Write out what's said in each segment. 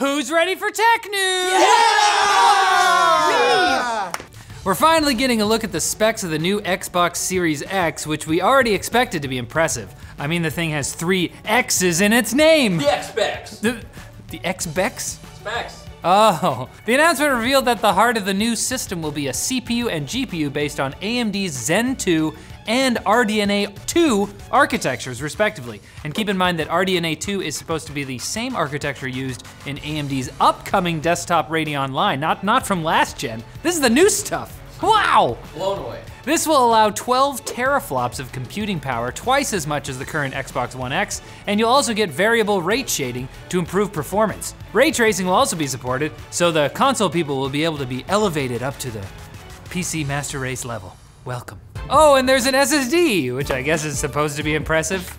Who's ready for tech news? Yeah! We're finally getting a look at the specs of the new Xbox Series X, which we already expected to be impressive. I mean, the thing has 3 X's in its name. The SPEX. The X-Bex? SPEX. Oh, the announcement revealed that the heart of the new system will be a CPU and GPU based on AMD's Zen 2 and RDNA 2 architectures, respectively. And keep in mind that RDNA 2 is supposed to be the same architecture used in AMD's upcoming desktop Radeon line, not from last gen. This is the new stuff. Wow! Blown away. This will allow 12 teraflops of computing power, twice as much as the current Xbox One X, and you'll also get variable rate shading to improve performance. Ray tracing will also be supported, so the console people will be able to be elevated up to the PC Master Race level. Welcome. Oh, and there's an SSD, which I guess is supposed to be impressive.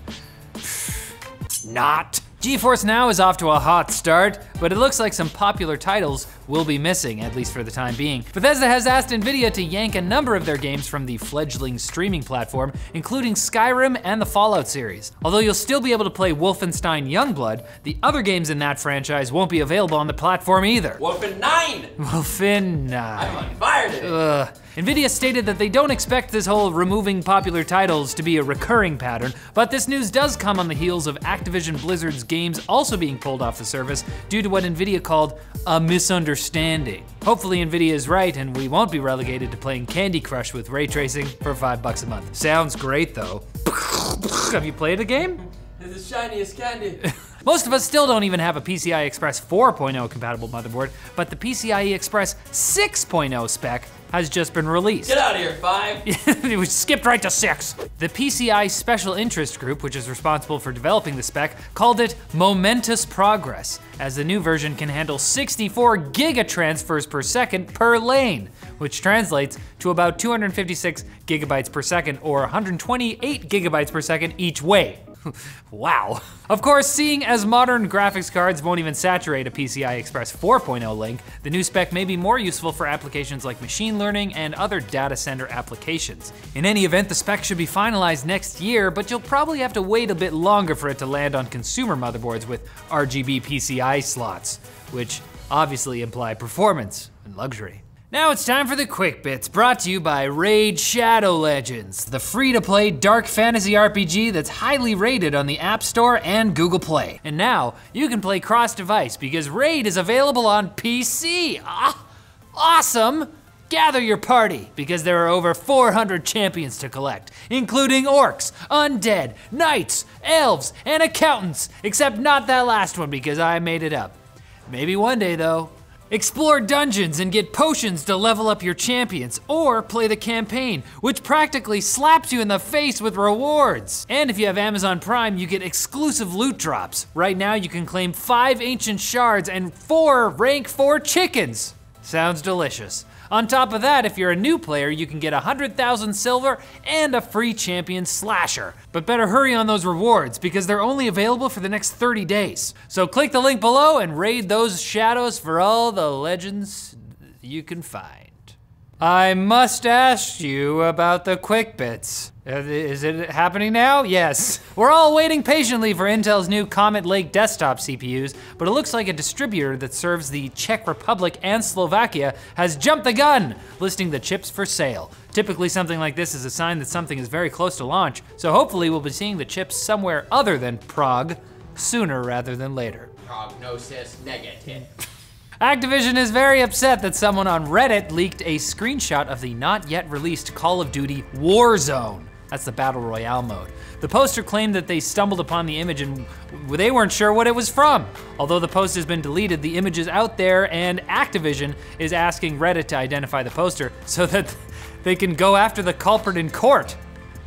Not. GeForce Now is off to a hot start, but it looks like some popular titles will be missing, at least for the time being. Bethesda has asked Nvidia to yank a number of their games from the fledgling streaming platform, including Skyrim and the Fallout series. Although you'll still be able to play Wolfenstein Youngblood, the other games in that franchise won't be available on the platform either. Wolfen 9! Wolfen 9. I'm on fire today. Nvidia stated that they don't expect this whole removing popular titles to be a recurring pattern, but this news does come on the heels of Activision Blizzard's games also being pulled off the service due to what Nvidia called a misunderstanding. Hopefully Nvidia is right and we won't be relegated to playing Candy Crush with ray tracing for $5 a month. Sounds great though. Have you played a game? It's the shiniest candy. Most of us still don't even have a PCI Express 4.0 compatible motherboard, but the PCIe Express 6.0 spec has just been released. Get out of here, 5. We skipped right to 6. The PCI Special Interest Group, which is responsible for developing the spec, called it momentous progress, as the new version can handle 64 gigatransfers per second per lane, which translates to about 256 gigabytes per second or 128 gigabytes per second each way. Wow. Of course, seeing as modern graphics cards won't even saturate a PCI Express 4.0 link, the new spec may be more useful for applications like machine learning and other data center applications. In any event, the spec should be finalized next year, but you'll probably have to wait a bit longer for it to land on consumer motherboards with RGB PCI slots, which obviously imply performance and luxury. Now it's time for the Quick Bits, brought to you by Raid Shadow Legends, the free-to-play dark fantasy RPG that's highly rated on the App Store and Google Play. And now, you can play cross-device because Raid is available on PC. Awesome! Gather your party, because there are over 400 champions to collect, including orcs, undead, knights, elves, and accountants, except not that last one because I made it up. Maybe one day though. Explore dungeons and get potions to level up your champions, or play the campaign, which practically slaps you in the face with rewards. And if you have Amazon Prime, you get exclusive loot drops. Right now you can claim 5 ancient shards and 4 rank 4 chickens. Sounds delicious. On top of that, if you're a new player, you can get 100,000 silver and a free champion slasher. But better hurry on those rewards because they're only available for the next 30 days. So click the link below and raid those shadows for all the legends you can find. I must ask you about the Quick Bits. Is it happening now? Yes. We're all waiting patiently for Intel's new COMET Lake desktop CPUs, but it looks like a distributor that serves the Czech Republic and Slovakia has jumped the gun, listing the chips for sale. Typically something like this is a sign that something is very close to launch, so hopefully we'll be seeing the chips somewhere other than Prague sooner rather than later. Prognosis negative. Activision is very upset that someone on Reddit leaked a screenshot of the not yet released Call of Duty Warzone. That's the Battle Royale mode. The poster claimed that they stumbled upon the image and they weren't sure what it was from. Although the post has been deleted, the image is out there and Activision is asking Reddit to identify the poster so that they can go after the culprit in court.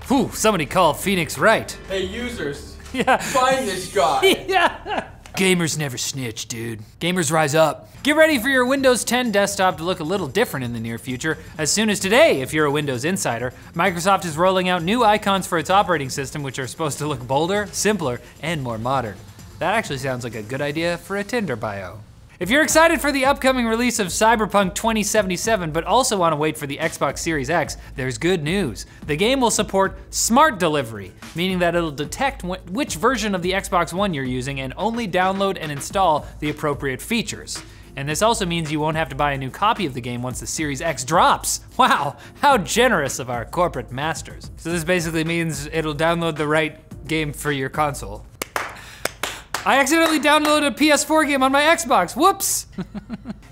Whew, somebody call Phoenix right. Hey users, yeah. Find this guy. Yeah. Gamers never snitch, dude. Gamers rise up. Get ready for your Windows 10 desktop to look a little different in the near future. As soon as today, if you're a Windows insider, Microsoft is rolling out new icons for its operating system, which are supposed to look bolder, simpler, and more modern. That actually sounds like a good idea for a Tinder bio. If you're excited for the upcoming release of Cyberpunk 2077, but also want to wait for the Xbox Series X, there's good news. The game will support smart delivery, meaning that it'll detect which version of the Xbox One you're using and only download and install the appropriate features. And this also means you won't have to buy a new copy of the game once the Series X drops. Wow, how generous of our corporate masters. So this basically means it'll download the right game for your console. I accidentally downloaded a PS4 game on my Xbox, whoops!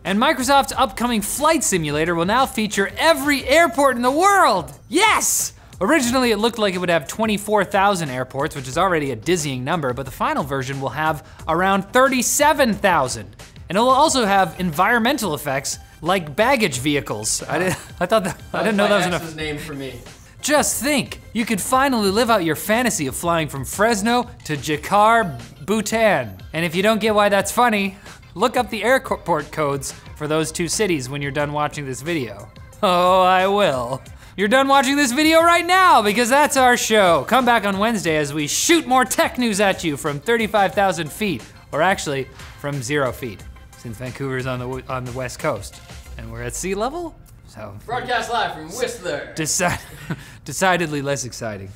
And Microsoft's upcoming flight simulator will now feature every airport in the world! Yes! Originally it looked like it would have 24,000 airports, which is already a dizzying number, but the final version will have around 37,000. And it will also have environmental effects like baggage vehicles. I didn't know that was enough. Name for me. Just think, you could finally live out your fantasy of flying from Fresno to Jakar, Bhutan. And if you don't get why that's funny, look up the airport codes for those two cities when you're done watching this video. Oh, I will. You're done watching this video right now because that's our show. Come back on Wednesday as we shoot more tech news at you from 35,000 feet, or actually from 0 feet, since Vancouver's on the West Coast and we're at sea level. So broadcast live from Whistler. Decidedly less exciting.